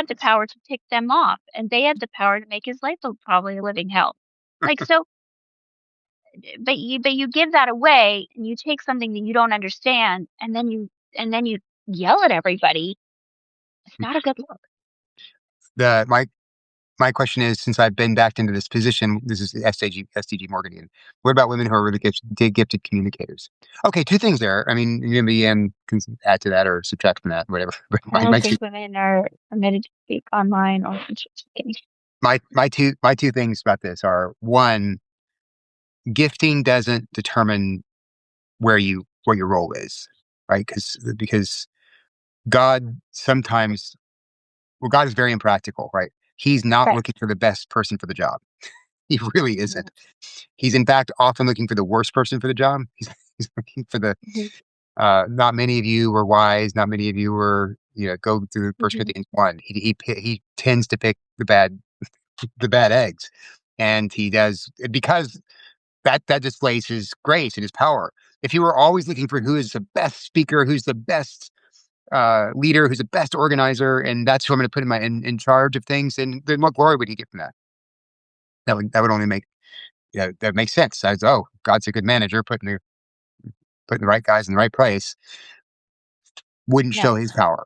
the power to tick them off, and they had the power to make his life probably a living hell. Like so, but you give that away, and you take something that you don't understand, and then you yell at everybody. It's not a good look. The my question is, since I've been backed into this position, this is SDG Morganian. What about women who are really gifted communicators? Okay, two things there. I mean, maybe can add to that or subtract from that, whatever. But I don't think women are permitted to speak online or in church. my two things about this are one, gifting doesn't determine where your role is, right? Because God sometimes, well, God is very impractical, right? He's not Right. looking for the best person for the job. He really isn't. He's in fact often looking for the worst person for the job. He's looking for the Mm-hmm. not many of you were wise. Not many of you were, go through First Hmm. Corinthians 1. He tends to pick the bad eggs, and he does because that displays his grace and his power. If you were always looking for who is the best speaker, who's the best leader, who's the best organizer, and that's who I'm going to put in charge of things, then what glory would he get from that? That would only make that makes sense. As God's a good manager, putting the right guys in the right place wouldn't No. show his power.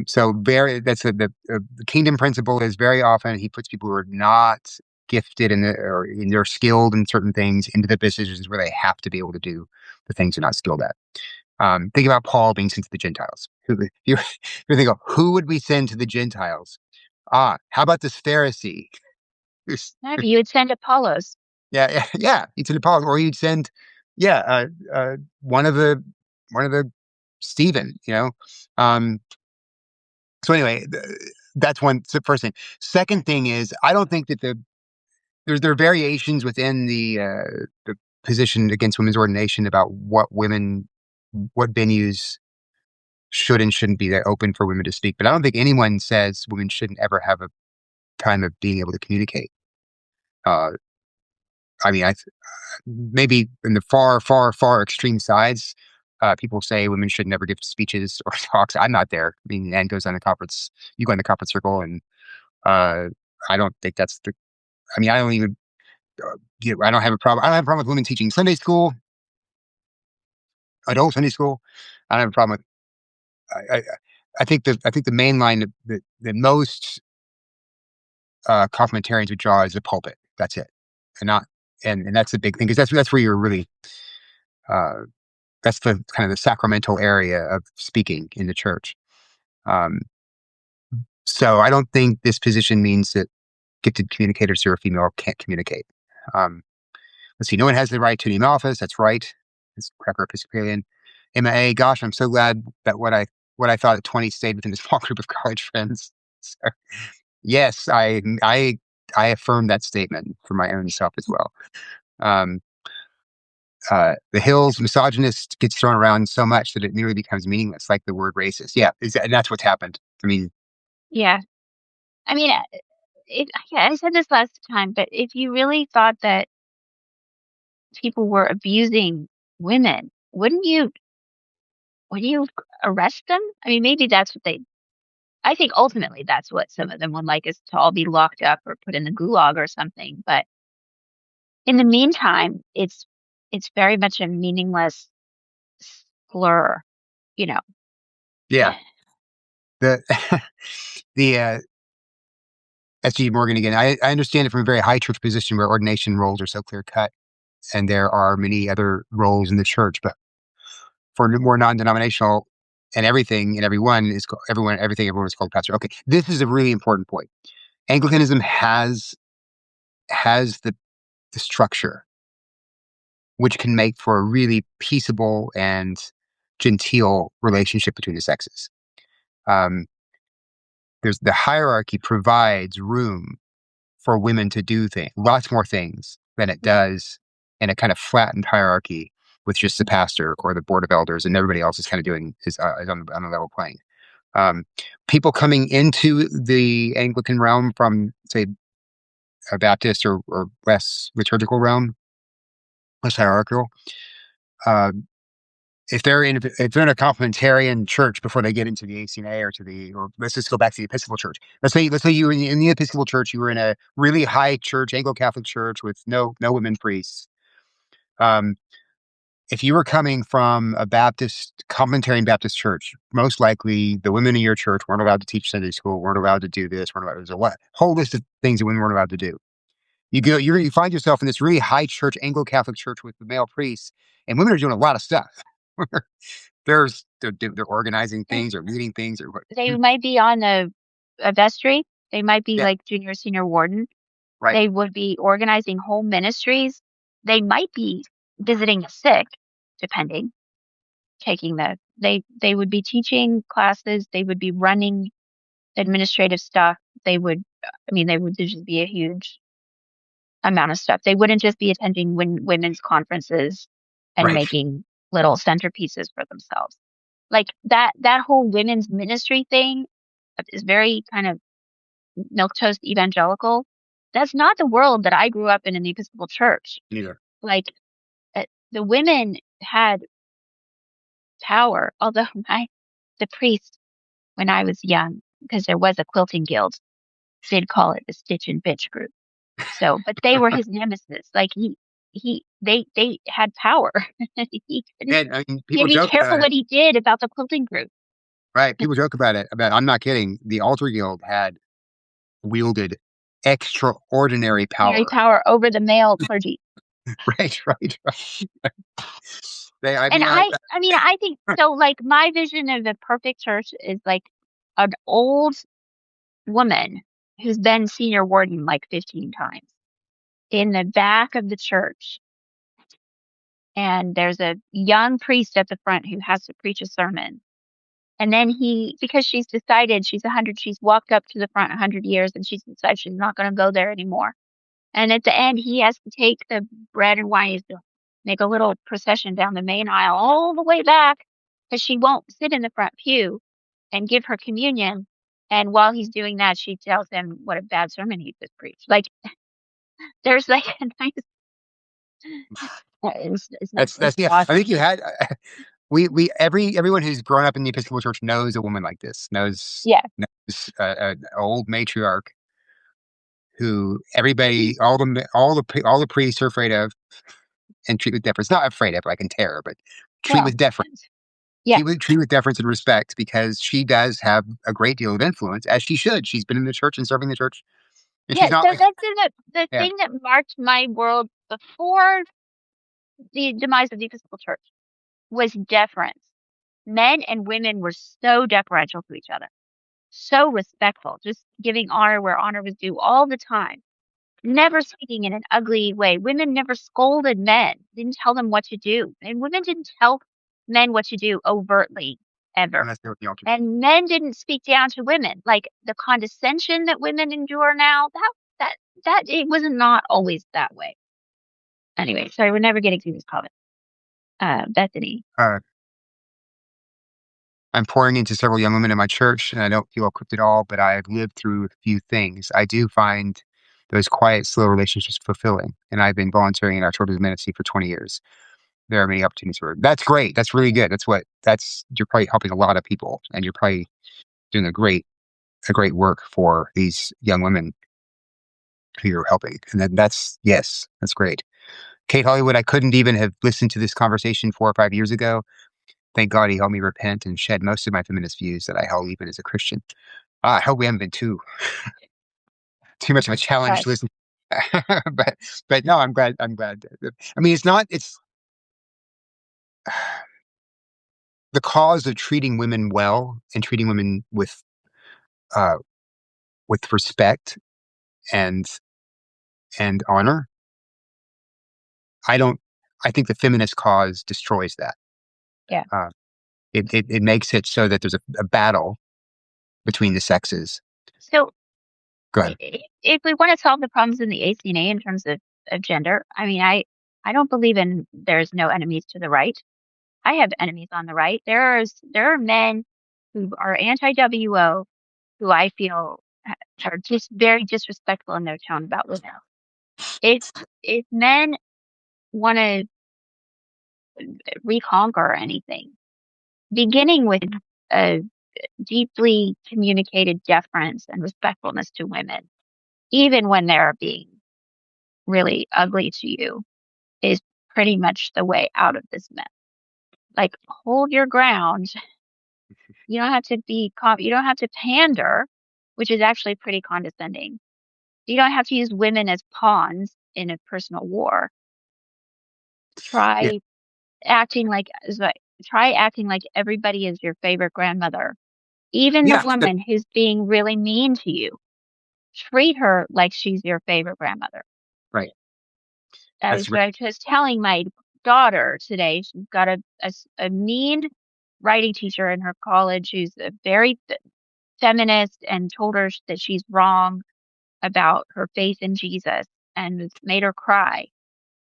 So the kingdom principle is very often he puts people who are not gifted or they're skilled in certain things into the positions where they have to be able to do the things they're not skilled at. Think about Paul being sent to the Gentiles. You think of who would we send to the Gentiles? How about this Pharisee? No, you would send Apollos. Yeah, yeah, yeah. You'd send Paul, or you'd send, yeah, one of the Stephen. Um, so anyway, that's the first thing. Second thing is, I don't think that there are variations within the position against women's ordination about what venues should and shouldn't be open for women to speak. But I don't think anyone says women shouldn't ever have a time of being able to communicate. Uh, I mean, maybe in the far, far, far extreme sides, people say women should never give speeches or talks. I'm not there. I mean, Anne goes on the conference, you go in the conference circle, and uh, I don't think that's the. I mean, I don't even. I don't have a problem. I don't have a problem with women teaching Sunday school, adult Sunday school. I don't have a problem with. I, I, I think the main line that most complementarians would draw is the pulpit. That's it, and not and that's the big thing because that's where you're really uh, that's the kind of the sacramental area of speaking in the church. Um, so I don't think this position means that gifted communicators who are female can't communicate. Um, let's see, no one has the right to name office. That's right. It's Cracker Episcopalian. MA, gosh, I'm so glad that what I thought at 20 stayed within a small group of college friends. So, yes, I affirm that statement for my own self as well. Um, the Hills misogynist gets thrown around so much that it nearly becomes meaningless, like the word racist. Yeah, and that's what's happened. I mean, Yeah. I mean, yeah, I said this last time, but if you really thought that people were abusing women, would you arrest them? I mean, maybe that's what I think ultimately that's what some of them would like is to all be locked up or put in the gulag or something. But in the meantime, it's very much a meaningless slur, you know. yeah, the the S.G. Morgan again. I understand it from a very high church position where ordination roles are so clear cut, and there are many other roles in the church. But for more non-denominational, and everything and everyone is everyone is called pastor. Okay, this is a really important point. Anglicanism has the structure which can make for a really peaceable and genteel relationship between the sexes. Um, there's the hierarchy provides room for women to do lots more things than it does in a kind of flattened hierarchy with just the pastor or the board of elders, and everybody else is kind of doing is on a level plane. People coming into the Anglican realm from, say, a Baptist or less liturgical realm, less hierarchical, uh, if they're in a complementarian church before they get into the ACNA or let's just go back to the Episcopal Church. Let's say you were in the Episcopal Church, you were in a really high church, Anglo-Catholic church with no women priests. Um, if you were coming from a complementarian Baptist church, most likely the women in your church weren't allowed to teach Sunday school, weren't allowed to do this, weren't allowed. There's a whole list of things that women weren't allowed to do. You find yourself in this really high church, Anglo-Catholic church with the male priests, and women are doing a lot of stuff. They're organizing things or leading things or what. They might be on a vestry. They might be Yeah, like junior, senior warden. right. They would be organizing home ministries. They might be visiting the sick, depending, they would be teaching classes. They would be running administrative stuff. They would just be a huge amount of stuff. They wouldn't just be attending women's conferences and Right. making little centerpieces for themselves. Like that whole women's ministry thing is very kind of milquetoast evangelical. That's not the world that I grew up in the Episcopal Church. Neither. Like the women had power, although the priest when I was young, because there was a quilting guild, did call it the Stitch and Bitch group. So, but they were his nemesis. Like they had power. he couldn't, And I mean, he had people to be joke careful about it, what he did about the quilting group. right? People joke about it. I'm not kidding. The altar guild had wielded extraordinary Mary power. power over the male clergy. Right, right, right. I And mean, I think so. Like my vision of the perfect church is like an old woman who's been senior warden like 15 times in the back of the church. And there's a young priest at the front who has to preach a sermon. And then because she's decided she's walked up to the front 100 years and she's decided she's not going to go there anymore. And at the end, he has to take the bread and wine, he has to make a little procession down the main aisle all the way back because she won't sit in the front pew and give her communion. And while he's doing that, she tells him what a bad sermon he just preached. Like there's like a nice It's yeah. I think you awesome. had everyone who's grown up in the Episcopal Church knows a woman like this. Knows Yeah, an old matriarch who everybody, all the priests are afraid of and treat with deference. Not afraid of, like in terror, but treat no, with deference. yeah, Treat with deference and respect because she does have a great deal of influence, as she should. She's been in the church and serving the church, and yeah. she's not So like that's the yeah. thing that marked my world before the demise of the Episcopal Church was deference. Men and women were so deferential to each other, so respectful, just giving honor where honor was due all the time. Never speaking in an ugly way. Women never scolded men, didn't tell them what to do. And women didn't tell men what to do overtly, ever. Unless they're with the altar. And men didn't speak down to women. Like the condescension that women endure now, that it was not always that way. Anyway, sorry, we're never getting through this comment. Bethany. Uh, I'm pouring into several young women in my church, and I don't feel equipped at all, but I have lived through a few things. I do find those quiet, slow relationships fulfilling, and I've been volunteering in our children's ministry for 20 years. There are many opportunities for it. That's great. That's really good. You're probably helping a lot of people, and you're probably doing a great work for these young women who you're helping. And yes, that's great. Kate Hollywood, I couldn't even have listened to this conversation 4 or 5 years ago. Thank God he helped me repent and shed most of my feminist views that I held even as a Christian. I hope we haven't been too much of a challenge to Gosh. listen. but no, I'm glad. I mean, it's the cause of treating women well and treating women uh, with respect and honor. I don't. I think the feminist cause destroys that. Yeah. Uh, it makes it so that there's a battle between the sexes. So Go ahead. if we want to solve the problems in the ACNA in terms of gender, I mean, I don't believe in there's no enemies to the right. I have enemies on the right. There are men who are anti-WO who I feel are just very disrespectful in their tone about women. If if men want to reconquer anything, beginning with a deeply communicated deference and respectfulness to women, even when they're being really ugly to you, is pretty much the way out of this mess. Like, hold your ground. You don't have to you don't have to pander, which is actually pretty condescending. You don't have to use women as pawns in a personal war. Yeah, Try acting like try acting like everybody is your favorite grandmother. Even the yeah, woman who's being really mean to you, treat her like she's your favorite grandmother. right. That That's was what I was telling my daughter today. She's got a mean writing teacher in her college who's a very feminist and told her that she's wrong about her faith in Jesus and it's made her cry.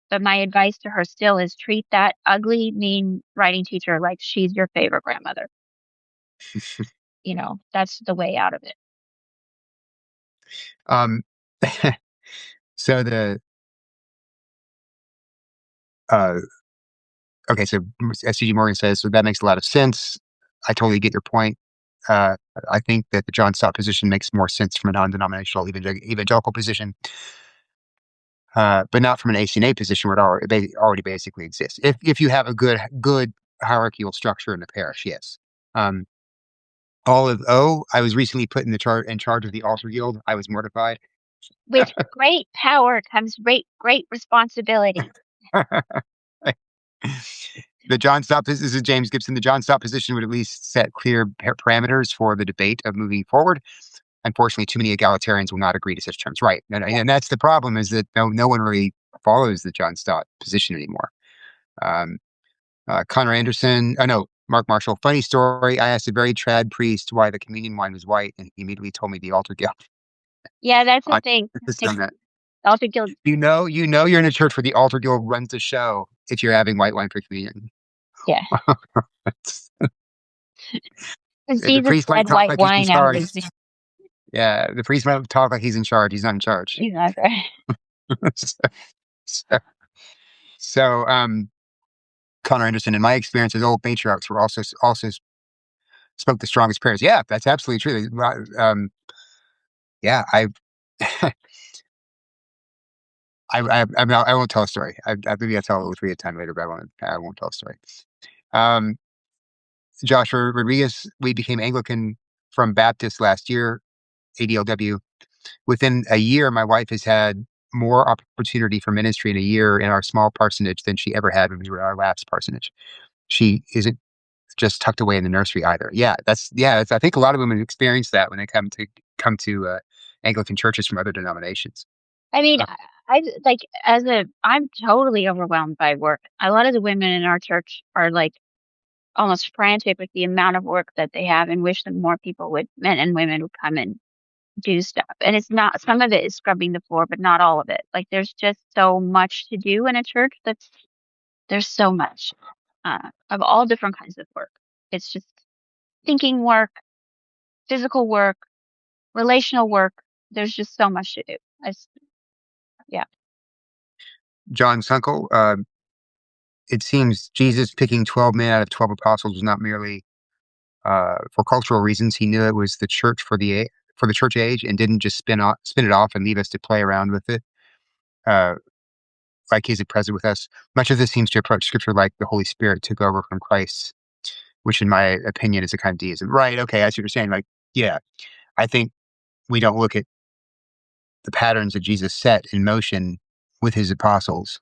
But my advice to her still is treat that ugly, mean writing teacher like she's your favorite grandmother. You know, that's the way out of it. um. So uh okay, so SCG Morgan says, so that makes a lot of sense. I totally get your point. Uh, I think that the John Stott position makes more sense from a non-denominational evangelical position, but not from an ACNA position where already basically exists. If you have a good hierarchical structure in the parish, yes. Olive O, I was recently put in charge of the altar guild. I was mortified. With great power comes great responsibility. The John Stott, this is James Gibson. The John Stott position would at least set clear parameters for the debate of moving forward. Unfortunately, too many egalitarians will not agree to such terms. Right. Yeah. And that's the problem is that no one really follows the John Stott position anymore. Um, Connor Anderson, no, Mark Marshall. Funny story. I asked a very trad priest why the communion wine was white, and he immediately told me the altar guild. Yeah, that's the I thing. insist on that. Altar guild. You're in a church where the altar guild runs the show if you're having white wine for communion. Yeah. Because The Jesus priest might said talk white like he's in wine out of charge. his veins. Yeah, the priest might talk like he's in charge. He's not in charge. He's not right. So- So, Connor Anderson, in my experience, as old matriarchs were also spoke the strongest prayers. Yeah, that's absolutely true. Yeah, I won't tell a story. Maybe I'll tell it with a time later, but I won't tell a story. Um, Joshua Rodriguez, we became Anglican from Baptist last year, ADLW. Within a year, my wife has had more opportunity for ministry in a year in our small parsonage than she ever had when we were at our last parsonage. She isn't just tucked away in the nursery either. I think a lot of women experience that when they come to Anglican churches from other denominations. I mean, Uh, I like I'm totally overwhelmed by work. A lot of the women in our church are like almost frantic with the amount of work that they have and wish that more people would, men and women would come and do stuff. And it's not, some of it is scrubbing the floor, but not all of it. Like there's just so much to do in a church there's so much, of all different kinds of work. It's just thinking work, physical work, relational work. There's just so much to do. Yeah. John Sunkel, it seems Jesus picking 12 men out of 12 apostles was not merely for cultural reasons. He knew it was the church for the church age, and didn't just spin it off and leave us to play around with it. Uh, like he's present with us. Much of this seems to approach scripture like the Holy Spirit took over from Christ, which in my opinion is a kind of deism. Right. Okay. I see what you're saying. Like, yeah, I think we don't look at the patterns that Jesus set in motion with his apostles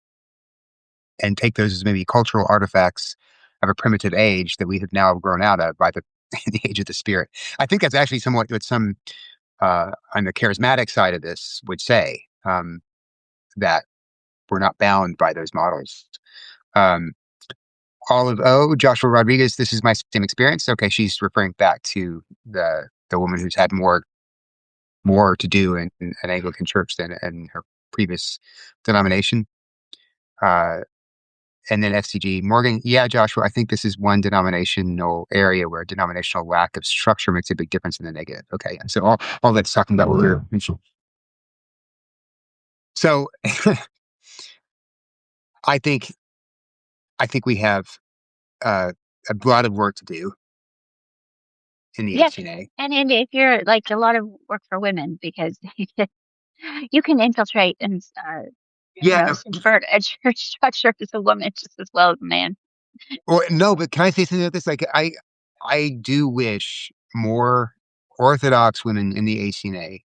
and take those as maybe cultural artifacts of a primitive age that we have now grown out of by the, the age of the Spirit. I think that's actually somewhat what some on the charismatic side of this would say, that we're not bound by those models. Um, Joshua Rodriguez, this is my same experience. Okay, she's referring back to the woman who's had more to do in an Anglican church than in her previous denomination. Uh, and then FCG Morgan, yeah, Joshua, I think this is one denominational area where denominational lack of structure makes a big difference in the negative. Okay, so all that's talking about what we're mentioning. So I think we have uh, a lot of work to do in the Yes. HCNA. And if you're like a lot of work for women because you can infiltrate and, Yeah, no, subvert a church structure as a woman just as well as a man. well, no, but can I say something about this? Like, I do wish more Orthodox women in the HCNA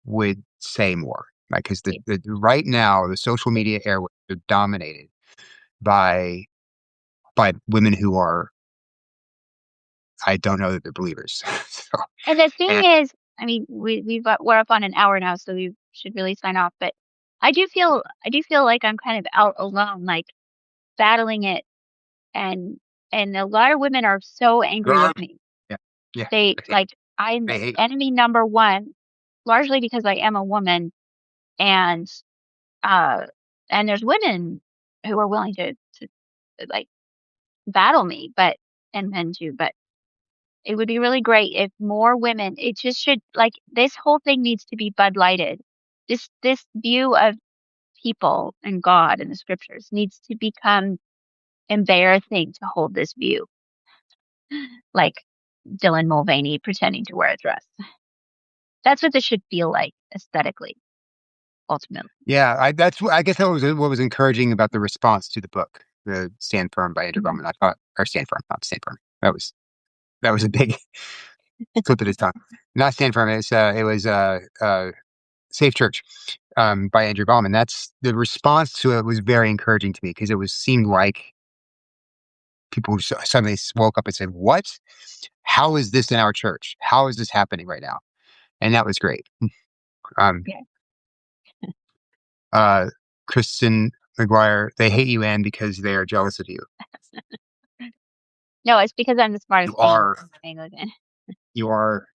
would say more, like, because the right now the social media airwaves are dominated by women who are, I don't know that they're believers. So, And the thing and is, I mean, we're up on an hour now, so we should really sign off. But I do feel like I'm kind of out alone, like battling it, and a lot of women are so angry yeah, with me. yeah, yeah, They like I'm they hate. enemy number one, largely because I am a woman, and uh, and there's women who are willing to like battle me, but and men too, but. It would be really great if more women, it just should, like, this whole thing needs to be Bud Lighted. This view of people and God and the scriptures needs to become embarrassing to hold this view, like Dylan Mulvaney pretending to wear a dress. That's what this should feel like aesthetically, ultimately. Yeah, I guess that was what was encouraging about the response to the book, the Stand Firm by Andrew Mhm. Bowman. I thought, or Stand Firm, not Stand Firm. That was a big slip of his tongue. Not Stand Firm. It was Safe Church, by Andrew Bauman. That's the response to it was very encouraging to me because seemed like people suddenly woke up and said, "What? How is this in our church? How is this happening right now?" And that was great. Um, Yeah. uh, Kristen McGuire, they hate you, Anne, because they are jealous of you. No, it's because I'm the You smartest are. Anglican. You are.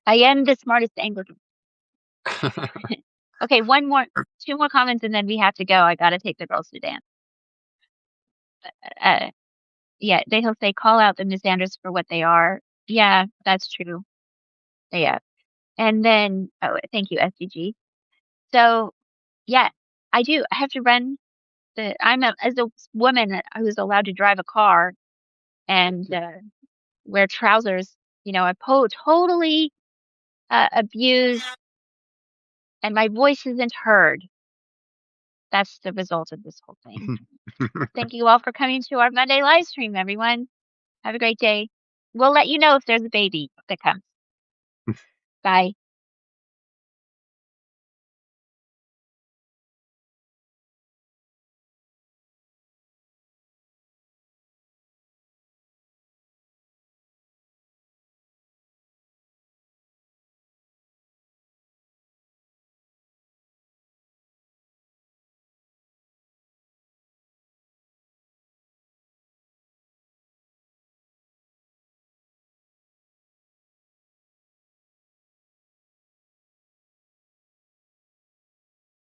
I am the smartest Anglican. Okay, two more comments, and then we have to go. I gotta take the girls to dance. Uh, yeah, they'll say call out the misanders for what they are. Yeah, that's true. Yeah. And then, oh, thank you, SDG. So, yeah, I do. I have to run. as a woman, I was allowed to drive a car and wear trousers. I totally abused, and my voice isn't heard. That's the result of this whole thing. Thank you all for coming to our Monday live stream, everyone. Have a great day. We'll let you know if there's a baby that comes. Bye.